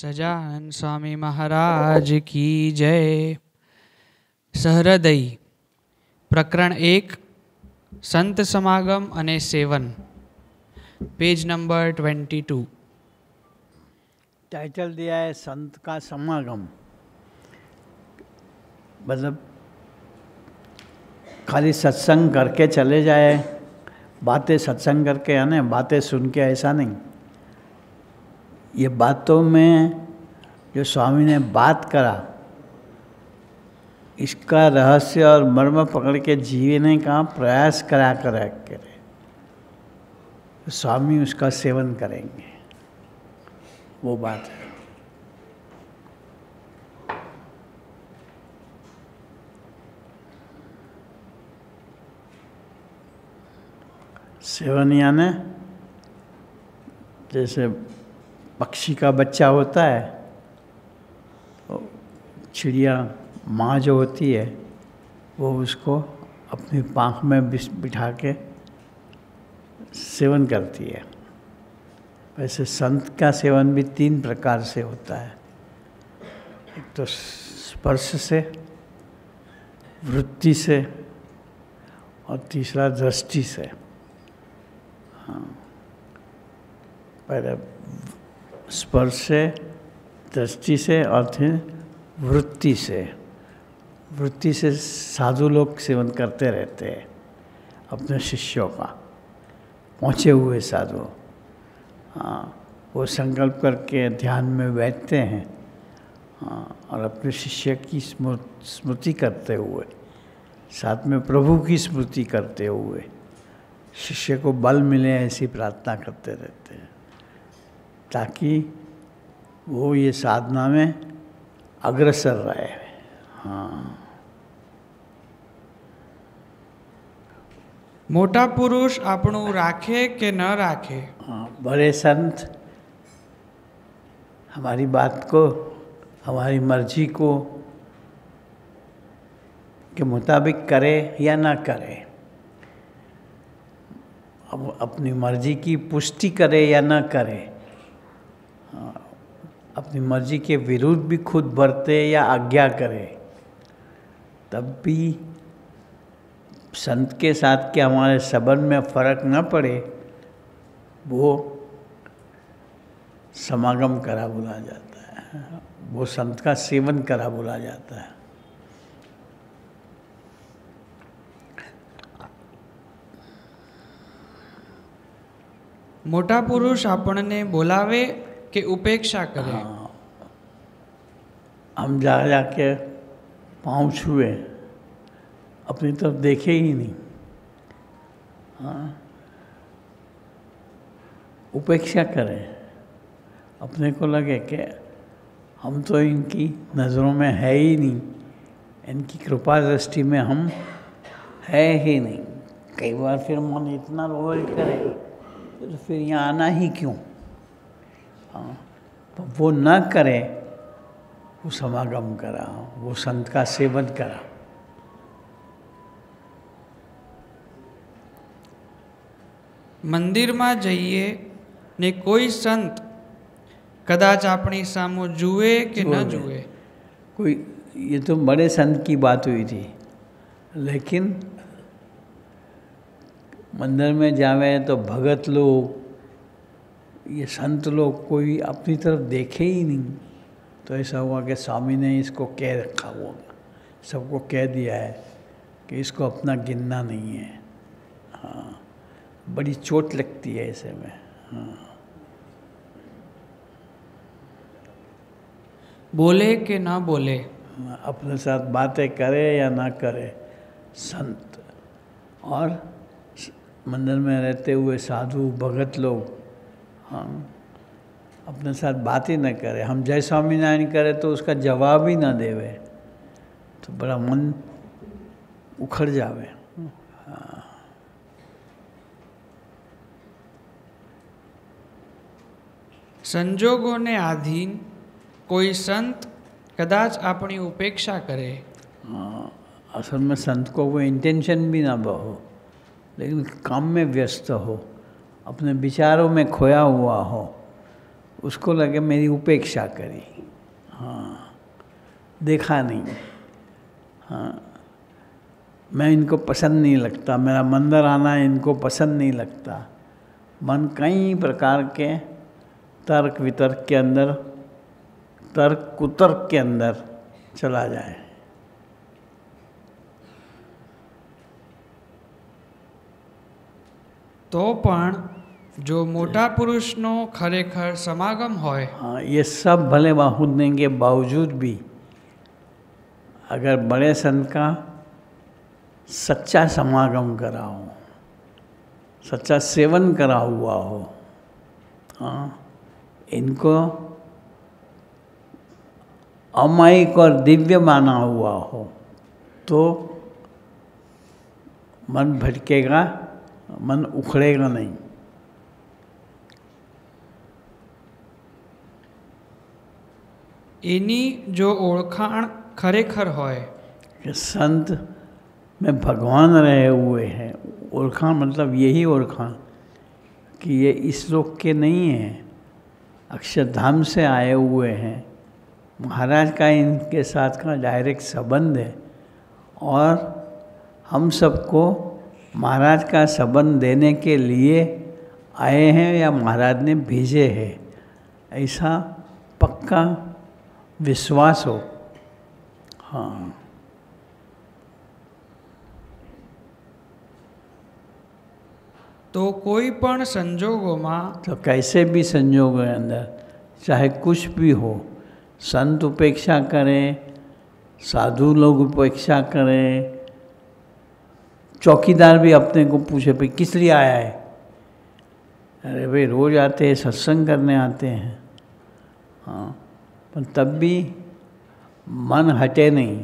સજાનંદ સ્વામી મહારાજ की जय। सहृदयी प्रकरण 1 संत समागम अने सेवन, पेज नंबर 22। टाइटल दिया है संत का समागम। मतलब खाली सत्संग करके चले जाए, बातें सत्संग करके आने, बातें सुन के, ऐसा नहीं। ये बातों में जो स्वामी ने बात करा, इसका रहस्य और मर्म पकड़ के जीने का प्रयास करा करे, स्वामी उसका सेवन करेंगे, वो बात है। सेवन यानी जैसे पक्षी का बच्चा होता है, तो चिड़िया माँ जो होती है वो उसको अपनी पाँख में बिठा के सेवन करती है। वैसे संत का सेवन भी 3 प्रकार से होता है। एक तो स्पर्श से, वृत्ति से और तीसरा दृष्टि से। हाँ, पहले स्पर्श से, दृष्टि से और फिर वृत्ति से। वृत्ति से साधु लोग सेवन करते रहते हैं अपने शिष्यों का, पहुँचे हुए साधु। हाँ, वो संकल्प करके ध्यान में बैठते हैं। हाँ, और अपने शिष्य की स्मृति करते हुए, साथ में प्रभु की स्मृति करते हुए शिष्य को बल मिले, ऐसी प्रार्थना करते रहते हैं, ताकि वो ये साधना में अग्रसर रहे। हाँ, मोटा पुरुष आपणु राखे के न राखे। हाँ, बड़े संत हमारी बात को, हमारी मर्जी को के मुताबिक करे या ना करे, अब अपनी मर्जी की पुष्टि करे या ना करे, अपनी मर्जी के विरुद्ध भी खुद बरते या आज्ञा करे, तब भी संत के साथ के हमारे संबंध में फर्क न पड़े, वो समागम करा बोला जाता है, वो संत का सेवन करा बोला जाता है। मोटा पुरुष आपने बोलावे के उपेक्षा करे। हाँ, हम जाके पाँव छुए, अपनी तरफ देखे ही नहीं। हाँ, उपेक्षा करें, अपने को लगे कि हम तो इनकी नज़रों में है ही नहीं, इनकी कृपा दृष्टि में हम है ही नहीं। कई बार फिर मन इतना रोल करे तो फिर यहाँ आना ही क्यों। हाँ, तो वो न करे, वो समागम करा, वो संत का सेवन करा। मंदिर में जाइए ने कोई संत कदाच अपनी सामो जुए कि न जुए। कोई, ये तो बड़े संत की बात हुई थी, लेकिन मंदिर में जावे तो भगत लोग, ये संत लोग कोई अपनी तरफ देखे ही नहीं। तो ऐसा हुआ कि स्वामी ने इसको कह रखा हुआ, सबको कह दिया है कि इसको अपना गिनना नहीं है। हाँ, बड़ी चोट लगती है ऐसे में। हाँ, बोले कि ना बोले, अपने साथ बातें करे या ना करे संत, और मंदिर में रहते हुए साधु भगत लोग, हाँ, अपने साथ बात ही न करे। हम जय स्वामीनारायण करे तो उसका जवाब ही ना देवे, तो बड़ा मन उखड़ जावे। हाँ, संजोगों ने आधीन कोई संत कदाच अपनी उपेक्षा करे। हाँ, असल में संत को वो इंटेंशन भी ना हो, लेकिन काम में व्यस्त हो, अपने विचारों में खोया हुआ हो, उसको लगे मेरी उपेक्षा करी, हाँ, देखा नहीं, हाँ, मैं इनको पसंद नहीं लगता, मेरा मंदिर आना इनको पसंद नहीं लगता। मन कई प्रकार के तर्क वितर्क के अंदर, तर्क कुतर्क के अंदर चला जाए। तो पण जो मोटा पुरुषनो खरेखर समागम होय, हाँ, ये सब भले होने के बावजूद भी अगर बड़े संत का सच्चा समागम करा हो, सच्चा सेवन करा हुआ हो, हाँ, इनको अमायिक और दिव्य माना हुआ हो, तो मन भटकेगा, मन उखड़ेगा नहीं। एनी जो ओळखाण खरेखर होय कि संत में भगवान रहे हुए हैं। ओळखाण मतलब यही ओळखाण कि ये इस लोक के नहीं हैं, अक्षरधाम से आए हुए हैं, महाराज का इनके साथ का डायरेक्ट संबंध है और हम सबको महाराज का संबंध देने के लिए आए हैं या महाराज ने भेजे हैं, ऐसा पक्का विश्वास हो। हाँ, तो कोई पण संजोगों में, तो कैसे भी संजोगों के अंदर चाहे कुछ भी हो, संत उपेक्षा करें, साधु लोग उपेक्षा करें, चौकीदार भी अपने को पूछे भाई किस लिए आया है, अरे भाई रोज आते हैं, सत्संग करने आते हैं, हाँ, पर तब भी मन हटे नहीं,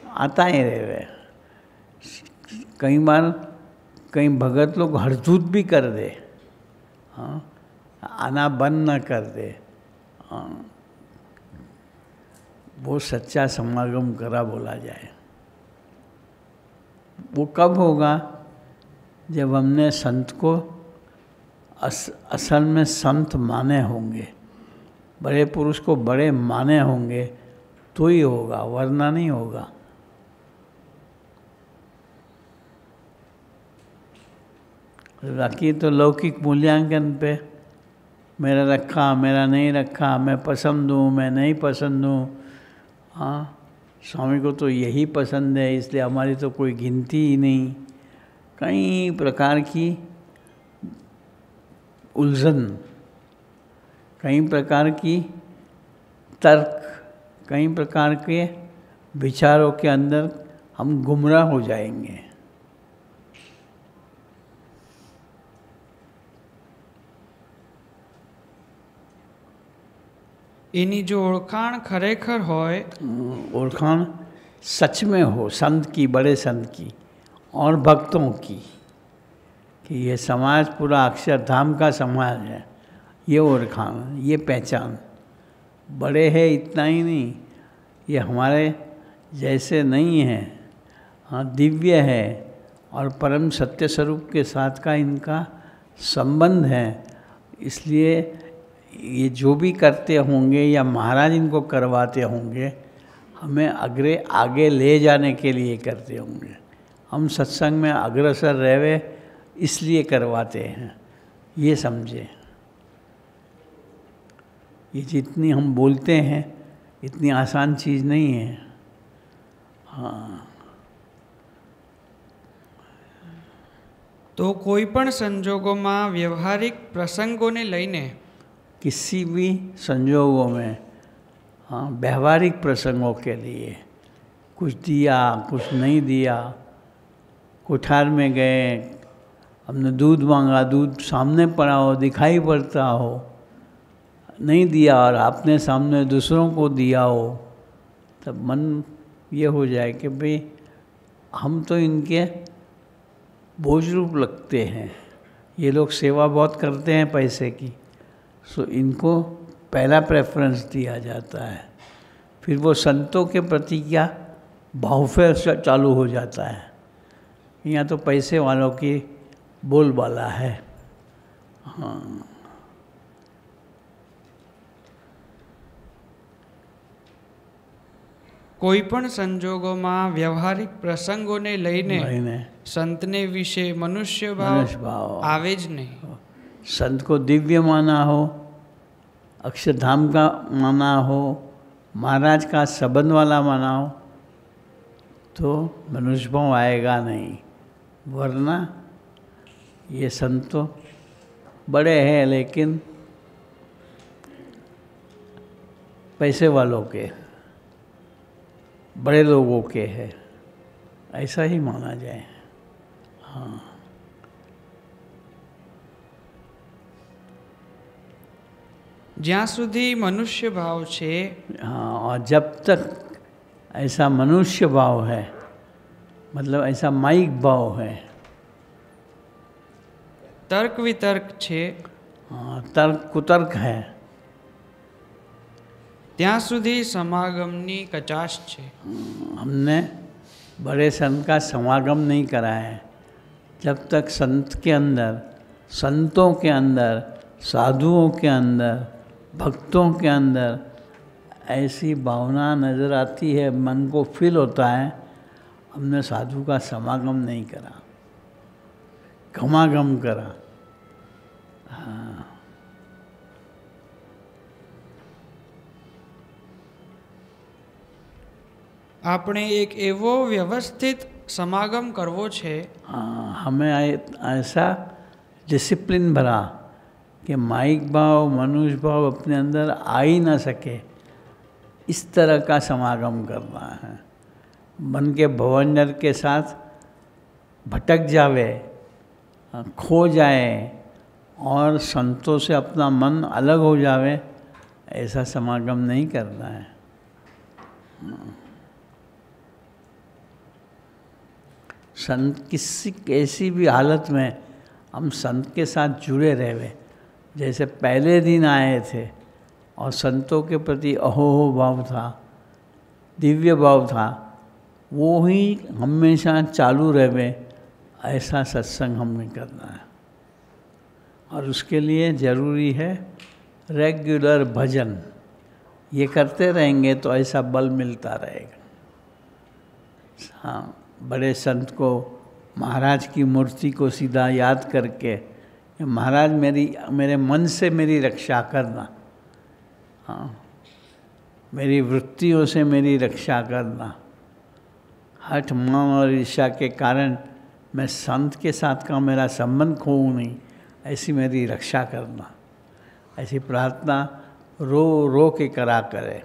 आता ही रहे। कई बार कई भगत लोग हड़धूत भी कर दे, हाँ, आना बंद न कर दे, हाँ, वो सच्चा समागम करा बोला जाए। वो कब होगा? जब हमने संत को असल में संत माने होंगे, बड़े पुरुष को बड़े माने होंगे, तो ही होगा, वरना नहीं होगा। बाकी तो लौकिक मूल्यांकन पे मेरा रखा, मेरा नहीं रखा, मैं पसंद हूँ, मैं नहीं पसंद हूँ, हाँ, स्वामी को तो यही पसंद है इसलिए हमारी तो कोई गिनती ही नहीं। कई प्रकार की उलझन, कई प्रकार की तर्क, कई प्रकार के विचारों के अंदर हम गुमराह हो जाएंगे। एनी जो ओळखाण खरेखर होय, ओळखाण सच में हो, संत की, बड़े संत की और भक्तों की, कि ये समाज पूरा अक्षरधाम का समाज है, ये ओळखाण, ये पहचान। बड़े है इतना ही नहीं, ये हमारे जैसे नहीं हैं, हाँ, दिव्य है और परम सत्य स्वरूप के साथ का इनका संबंध है। इसलिए ये जो भी करते होंगे या महाराज इनको करवाते होंगे, हमें आगे ले जाने के लिए करते होंगे। हम सत्संग में अग्रसर रहे इसलिए करवाते हैं, ये समझे। ये जितनी हम बोलते हैं इतनी आसान चीज़ नहीं है। हाँ, तो कोई पण संजोगों में व्यवहारिक प्रसंगों ने लईने, किसी भी संजोगों में, हाँ, व्यवहारिक प्रसंगों के लिए कुछ दिया, कुछ नहीं दिया, कोठार में गए, हमने दूध मांगा, दूध सामने पड़ा हो, दिखाई पड़ता हो, नहीं दिया और आपने सामने दूसरों को दिया हो, तब मन ये हो जाए कि भाई हम तो इनके बोझ रूप लगते हैं, ये लोग सेवा बहुत करते हैं पैसे की, सो इनको पहला प्रेफरेंस दिया जाता है। फिर वो संतों के प्रति क्या भावफेर चालू हो जाता है, यहाँ तो पैसे वालों की बोलबाला है। हाँ, કોઈ પણ સંજોગોમાં વ્યવહારિક પ્રસંગોને લઈને સંતને વિશે મનુષ્ય ભાવ આવે જ નહીં. संत को दिव्य माना हो, अक्षरधाम का माना हो, महाराज का संबंध वाला माना हो, तो मनुष्य भाव आएगा नहीं. वरना ये संत तो बड़े हैं लेकिन पैसे वालों के, बड़े लोगों के है, ऐसा ही माना जाए. हाँ, જ્યાં સુધી મનુષ્ય ભાવ છે, हाँ, और जब तक ऐसा मनुष्य भाव है, मतलब ऐसा माइक भाव है, તર્ક વિતર્ક છે, हाँ, तर्क कुतर्क है, ત્યાં સુધી સમાગમની કચાશ છે. हमने बड़े संत का समागम नहीं करा है. जब तक संत के अंदर, संतों के अंदर, साधुओं के अंदर, भक्तों के अंदर ऐसी भावना नज़र आती है, मन को फील होता है, हमने साधु का समागम नहीं करा, गमागम करा. हाँ, આપણે એક એવો વ્યવસ્થિત સમાગમ કરવો છે, हाँ, हमें ऐसा डिसिप्लिन भरा कि माइक भाव, मनुष्य भाव अपने अंदर आ ही ना सके, इस तरह का समागम करना है. मन के भवंजर के साथ भटक जावे, खो जाए और संतों से अपना मन अलग हो जावे, ऐसा समागम नहीं करना है. संत किसी कैसी भी हालत में हम संत के साथ जुड़े रहे. जैसे पहले दिन आए थे और संतों के प्रति अहोहो भाव था, दिव्य भाव था, वो ही हमेशा चालू रहे, ऐसा सत्संग हमें करना है. और उसके लिए ज़रूरी है रेगुलर भजन. ये करते रहेंगे तो ऐसा बल मिलता रहेगा. हाँ, बड़े संत को, महाराज की मूर्ति को सीधा याद करके, महाराज मेरे मन से मेरी रक्षा करना, हाँ, मेरी वृत्तियों से मेरी रक्षा करना. हठ, मान और ईर्ष्या के कारण मैं संत के साथ का मेरा संबंध खोऊं नहीं, ऐसी मेरी रक्षा करना. ऐसी प्रार्थना रो रो के करा करे.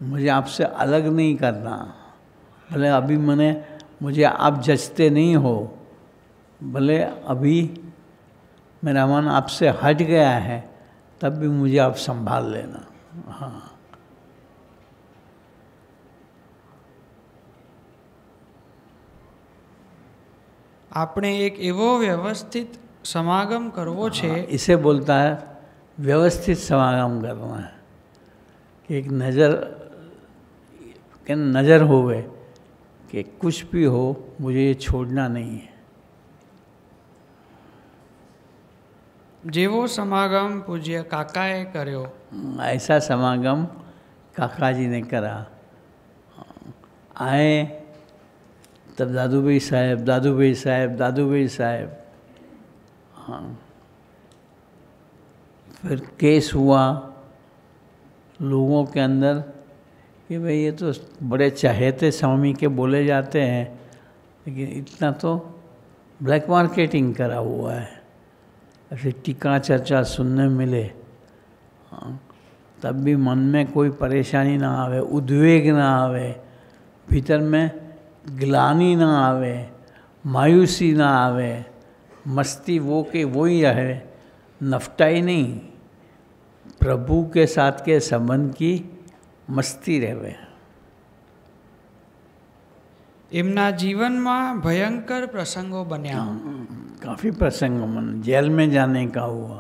मुझे आपसे अलग नहीं करना, भले अभी मुझे आप जचते नहीं हो, भले अभी मेरा मन आपसे हट गया है, तब भी मुझे आप संभाल लेना. हाँ, આપણે એક એવો વ્યવસ્થિત સમાગમ કરવો છે, इसे बोलता है व्यवस्थित समागम करना है. कि एक नज़र होवे कि कुछ भी हो मुझे ये छोड़ना नहीं है. જેવો સમાગમ પૂજ્ય કાકાએ કર્યો, ऐसा समागम काका जी ने करा. आए तब दादू भाई साहब, दादू भाई साहब, दादू भाई साहब. हाँ, फिर केस हुआ लोगों के अंदर कि भाई ये तो बड़े चहेते स्वामी के बोले जाते हैं, लेकिन इतना तो ब्लैक मार्केटिंग करा हुआ है. ऐसे टीका चर्चा सुनने मिले. हाँ, तब भी मन में कोई परेशानी ना आवे, उद्वेग ना आवे, भीतर में ग्लानि ना आवे, मायूसी ना आवे, मस्ती वो के वो ही रहे, नफटाई नहीं, प्रभु के साथ के संबंध की मस्ती रहे. એમના જીવનમાં ભયંકર પ્રસંગો બન્યા. काफ़ी प्रसंग मन जेल में जाने का हुआ.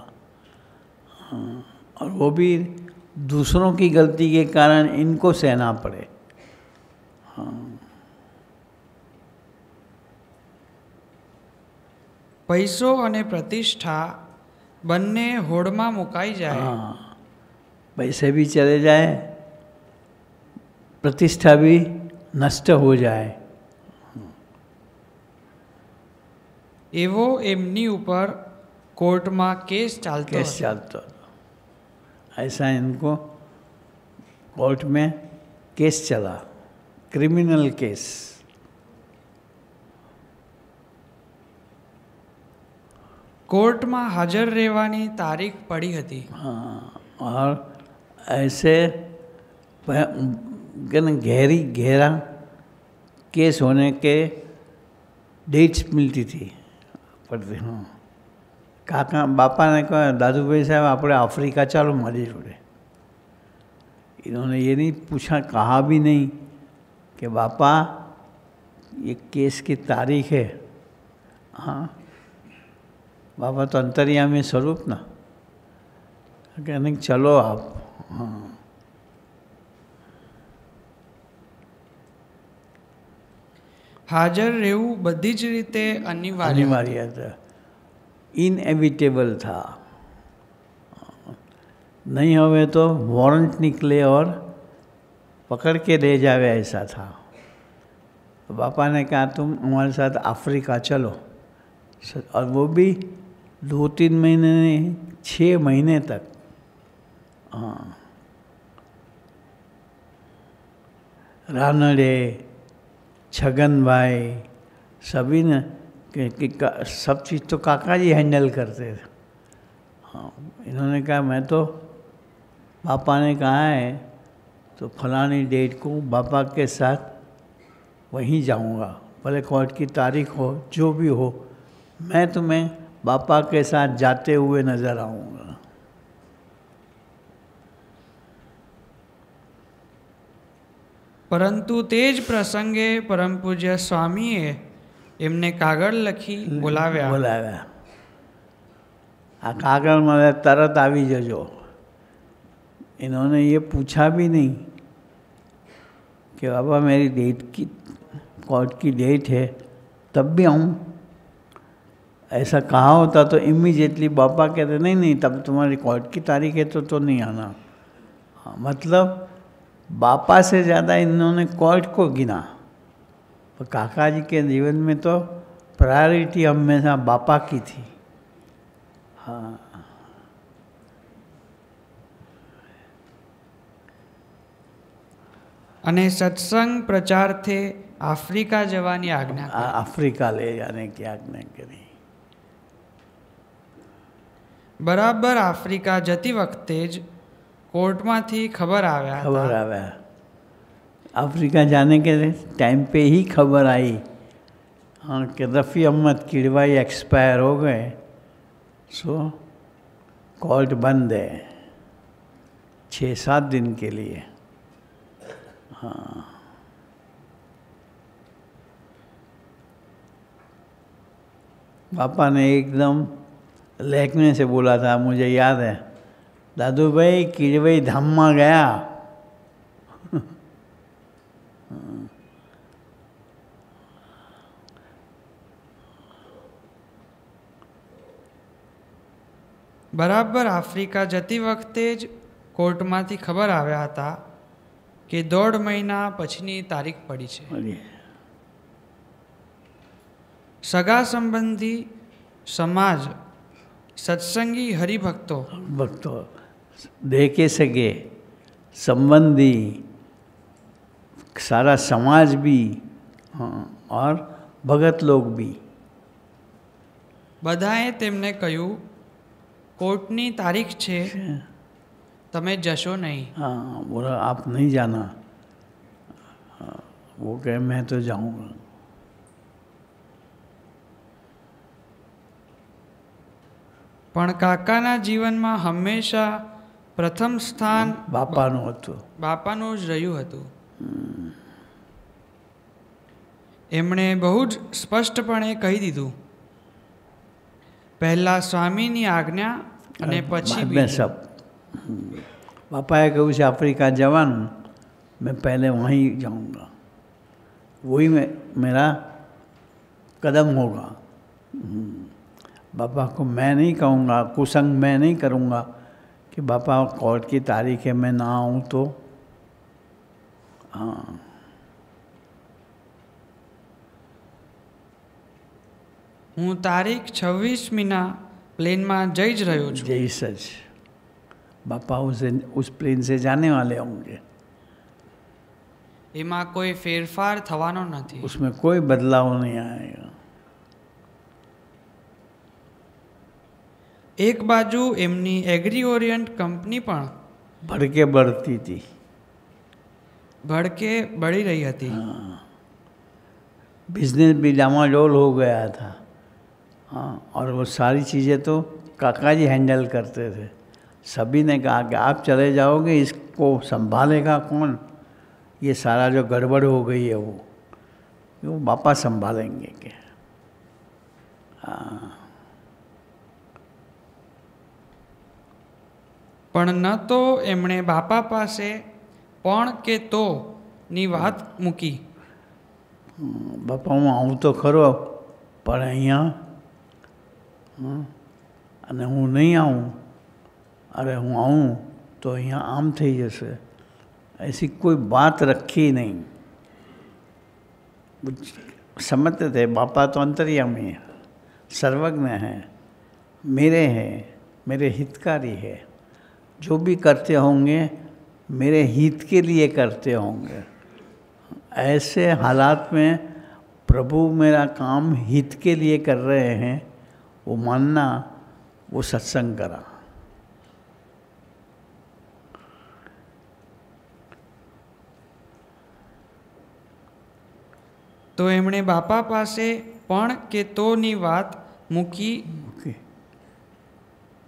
हाँ, और वो भी दूसरों की गलती के कारण इनको सहना पड़े. हाँ, પૈસો અને પ્રતિષ્ઠા બંને હોડમાં મુકાઈ જાય. हाँ, पैसे भी चले जाए प्रतिष्ठा भी नष्ट हो जाए। એવો એમની ઉપર કોર્ટમાં કેસ ચાલતો केस चलता ऐसा इनको कोर्ट में केस चला, क्रिमिनल केस। કોર્ટમાં હાજર રહેવાની તારીખ પડી હતી। हाँ, और ऐसे गहरा केस होने के डेट्स मिलती थी पड़ती। हाँ, काका बापा ने कहा दादू भाई साहब આપણે अफ्रीका चलो मारी जोड़े। इन्होंने ये नहीं पूछा, कहा भी नहीं कि बापा ये केस की तारीख है। हाँ, बाबा तो अंतर्यामी स्वरूप ना, कहने चलो आप। हाँ, હાજર રહેવું બધી જ રીતે અનિવાર્ય अनिवार्य था, इनएविटेबल था। नहीं होवे तो वारंट निकले और पकड़ के ले जावे, ऐसा था। तो पापा ने कहा तुम हमारे साथ अफ्रीका चलो, और वो भी 2-3 महीने नहीं, 6 महीने तक। हाँ, रानड़े, छगन भाई, सभी ने कि सब चीज़ तो काका जी हैंडल करते थे। हाँ, इन्होंने कहा मैं तो, पापा ने कहा है तो फलानी डेट को पापा के साथ वहीं जाऊंगा, भले कोर्ट की तारीख हो, जो भी हो, मैं तुम्हें पापा के साथ जाते हुए नजर आऊंगा। પરંતુ તે જ પ્રસંગે પરમ પૂજ્ય સ્વામીએ એમને કાગળ લખી બોલાવ્યા। आ कागल में तरत आवी जजो। इन्होंने ये पूछा भी नहीं कि बाबा मेरी डेट की, कोर्ट की डेट है तब भी आऊँ। ऐसा कहा होता तो इमीडिएटली पापा कहते नहीं नहीं तब तुम्हारी कोर्ट की तारीख है तो नहीं आना। हाँ, मतलब बापा से ज़्यादा इन्होंने कोर्ट को गिना। पर काका जी के जीवन में तो प्रायोरिटी हमेशा बापा की थी। हाँ, અને સત્સંગ પ્રચારથી આફ્રિકા જવાની આજ્ઞા કરી। अफ्रीका ले जाने की आज्ञा करी। બરાબર આફ્રિકા જતી વખતે જ કોર્ટમાંથી ખબર આવ્યા હતા। खबर आया, अफ्रीका जाने के टाइम पे ही खबर आई। हाँ, कि रफ़ी अहमद किड़वाई एक्सपायर हो गए, सो कोर्ट बंद है 6-7 दिन के लिए। हाँ, पापा ने एकदम लहकने से बोला था, मुझे याद है, दादू भाई किड़वई धाम में गया। બરાબર આફ્રિકા જતી વખતે જ કોર્ટમાંથી ખબર આવ્યા હતા કે 1.5 મહિના પછીની તારીખ પડી છે। સગા સંબંધી સમાજ સત્સંગી હરિભક્તો भक्तों देखे सके, संबंधी, सारा समाज भी, हाँ, और भगत लोग भी બધાએ તેમને કહ્યું કોર્ટની તારીખ છે, તમે જશો નહીં। हाँ, बोला आप नहीं जाना। हाँ, वो कहे मैं तो जाऊंगा। પણ કાકાના જીવનમાં હંમેશા પ્રથમ સ્થાન બાપાનું હતું, બાપાનું જ રહ્યું હતું। એમણે બહુ જ સ્પષ્ટપણે કહી દીધું, પહેલા સ્વામીની આજ્ઞા અને પછી में सब। पापाए कहूँ से अफ्रीका जवान, मैं पहले वहीं जाऊंगा, वही मेरा कदम होगा। बापा को मैं नहीं कहूँगा, कुसंग मैं नहीं करूँगा कि बापा कोर्ट की तारीख है मैं ना आऊँ तो हाँ, હું તારીખ 26મીના પ્લેનમાં જઈ જ રહ્યો છું. जय सच बापा उस प्लेन से जाने वाले होंगे, એમાં કોઈ ફેરફાર થવાનો નથી. उसमें कोई बदलाव नहीं आएगा. એક બાજુ એમની એગ્રી ઓરિયન્ટ કંપની પણ भड़के बढ़ती थी. ભડકે બળી રહી હતી. बिजनेस भी डामाडोल हो गया था. हाँ, और वो सारी चीज़ें तो काका जी हैंडल करते थे. सभी ने कहा कि आप चले जाओगे, इसको संभालेगा कौन? ये सारा जो गड़बड़ हो गई है वो बापा संभालेंगे क्या? हाँ, પણ ન તો એમણે બાપા પાસે પણ કે તો ની વાત મૂકી. બાપા હું આવું તો ખરો, પણ અહીંયા અને હું નહીં આવું, અરે હું આવું તો અહીંયા આમ થઈ જશે, ऐसी कोई बात रखी नहीं. समझते थे बापा तो अंतर्यामी है, सर्वज्ञ है, मेरे हैं, मेरे हितकारी है, जो भी करते होंगे मेरे हित के लिए करते होंगे. ऐसे हालात में प्रभु मेरा काम हित के लिए कर रहे हैं, वो मानना, वो सत्संग करा. તો એમણે બાપા પાસે પણ કે તોની વાત મૂકી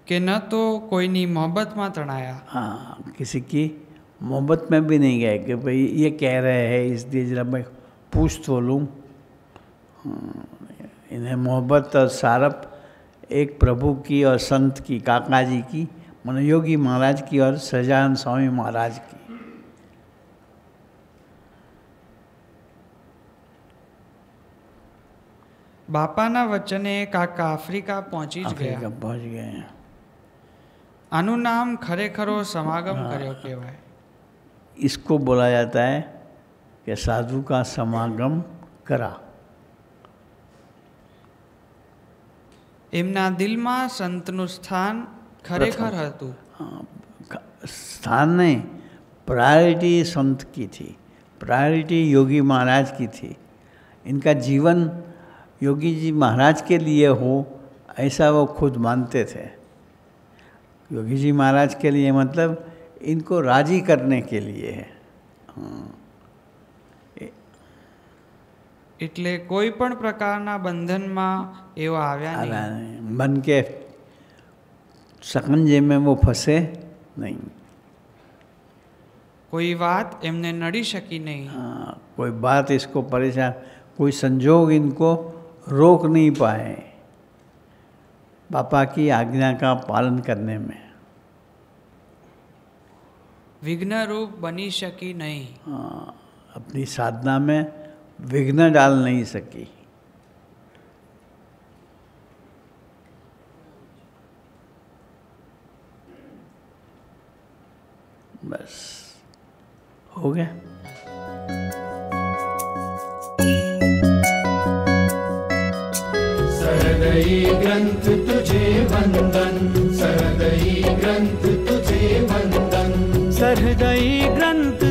કે ન તો કોઈની મોહબ્બતમાં તણાયા. हाँ, किसी की मोहब्बत में भी नहीं गए कि भाई ये कह रहे हैं इसलिए जरा मैं पूछ तो लूँ. इन्हें मोहब्बत और सारप एक प्रभु की और संत की, काका जी की, मनोयोगी महाराज की और सजानंद स्वामी महाराज की. બાપાના વચને કાકા આફ્રિકા પહોંચી જ ગયા. अफ्रीका पहुँच गए हैं. આનું નામ ખરેખરો સમાગમ કર્યો કહેવાય. इसको बोला जाता है कि साधु का समागम करा. એમના દિલમાં સંતનું સ્થાન ખરેખર હતું. स्थान नहीं, प्रायोरिटी संत की थी, प्रायोरिटी योगी महाराज की थी. इनका जीवन योगी जी महाराज के लिए हो, ऐसा वो खुद मानते थे. योगी जी महाराज के लिए मतलब इनको राजी करने के लिए है. એટલે કોઈ પણ પ્રકારના બંધનમાં એવા આવ્યા નહીં. बन के सकंजे में वो फंसे नहीं. કોઈ વાત એમને નડી શકી નહીં. हाँ, कोई बात इसको परेशान, कोई संजोग इनको रोक नहीं पाए पापा की आज्ञा का पालन करने में. વિઘ્નરૂપ બની શકી નહીં. हाँ, अपनी साधना में विघ्न डाल नहीं सकी. बस हो गया. सहृदयी ग्रंथ तुझे वंदन, सहृदयी ग्रंथ तुझे वंदन, सहृदयी ग्रंथ